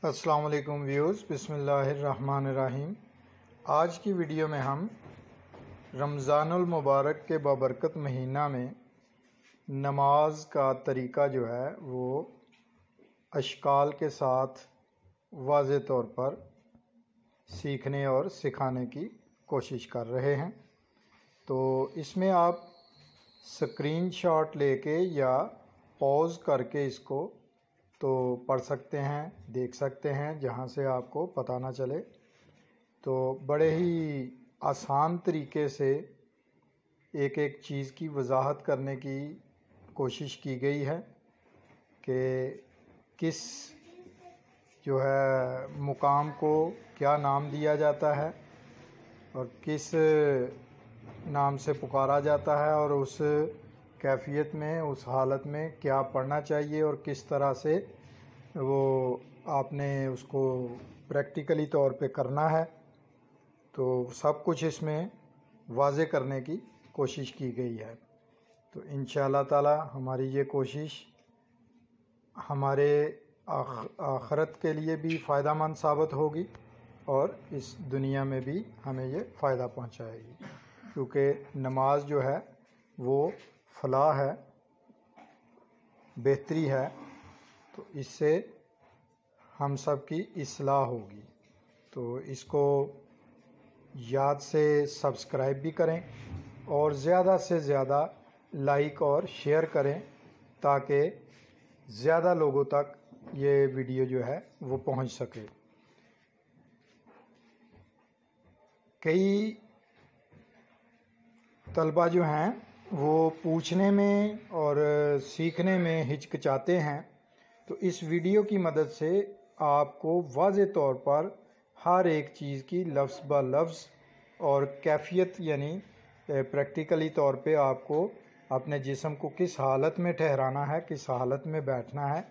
السلام علیکم ویوز، بسم اللہ الرحمن الرحیم۔ آج کی ویڈیو میں ہم رمضان المبارک کے بابرکت مہینہ میں نماز کا طریقہ جو ہے وہ اشکال کے ساتھ واضح طور پر سیکھنے اور سکھانے کی کوشش کر رہے ہیں۔ تو اس میں آپ سکرین شاٹ لے کے یا پاز کر کے اس کو تو پڑھ سکتے ہیں، دیکھ سکتے ہیں، جہاں سے آپ کو پتہ نہ چلے۔ تو بڑے ہی آسان طریقے سے ایک ایک چیز کی وضاحت کرنے کی کوشش کی گئی ہے کہ کس جو ہے مقام کو کیا نام دیا جاتا ہے اور کس نام سے پکارا جاتا ہے، اور اس کیفیت میں، اس حالت میں کیا پڑھنا چاہیے اور کس طرح سے وہ آپ نے اس کو پریکٹیکلی طور پہ کرنا ہے۔ تو سب کچھ اس میں واضح کرنے کی کوشش کی گئی ہے۔ تو انشاءاللہ تعالی ہماری یہ کوشش ہمارے آخرت کے لیے بھی فائدہ مند ثابت ہوگی اور اس دنیا میں بھی ہمیں یہ فائدہ پہنچائے گی، کیونکہ نماز جو ہے وہ فلاح ہے، بہتری ہے۔ تو اس سے ہم سب کی اصلاح ہوگی۔ تو اس کو یاد سے سبسکرائب بھی کریں اور زیادہ سے زیادہ لائک اور شیئر کریں تاکہ زیادہ لوگوں تک یہ ویڈیو جو ہے وہ پہنچ سکے۔ کئی طلبہ جو ہیں وہ پوچھنے میں اور سیکھنے میں ہچکچاتے ہیں، تو اس ویڈیو کی مدد سے آپ کو واضح طور پر ہر ایک چیز کی لفظ بہ لفظ اور کیفیت، یعنی پریکٹیکلی طور پہ آپ کو اپنے جسم کو کس حالت میں ٹھہرانا ہے، کس حالت میں بیٹھنا ہے،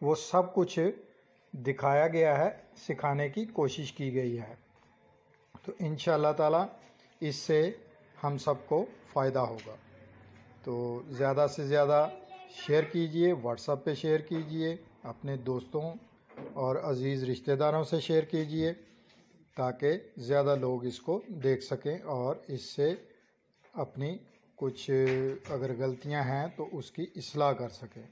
وہ سب کچھ دکھایا گیا ہے، سکھانے کی کوشش کی گئی ہے۔ تو انشاءاللہ تعالی اس سے ہم سب کو فائدہ ہوگا۔ تو زیادہ سے زیادہ شیئر کیجئے، واٹس ایپ پہ شیئر کیجئے، اپنے دوستوں اور عزیز رشتہ داروں سے شیئر کیجئے تاکہ زیادہ لوگ اس کو دیکھ سکیں اور اس سے اپنی کچھ اگر غلطیاں ہیں تو اس کی اصلاح کر سکیں۔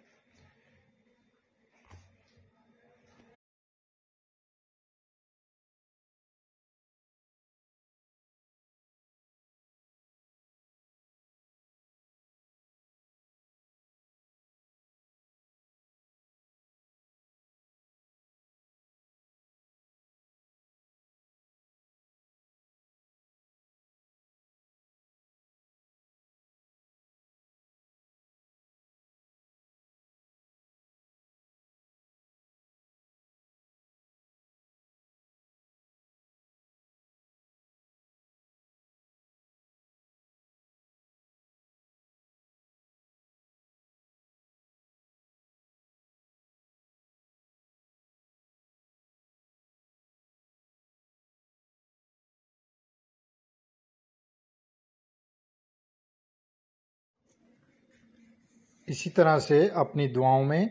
اسی طرح سے اپنی دعاؤں میں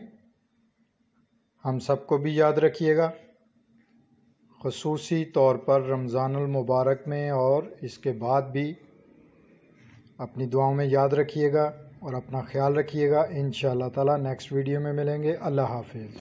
ہم سب کو بھی یاد رکھیے گا، خصوصی طور پر رمضان المبارک میں اور اس کے بعد بھی اپنی دعاؤں میں یاد رکھیے گا اور اپنا خیال رکھیے گا۔ انشاءاللہ تعالی نیکسٹ ویڈیو میں ملیں گے۔ اللہ حافظ۔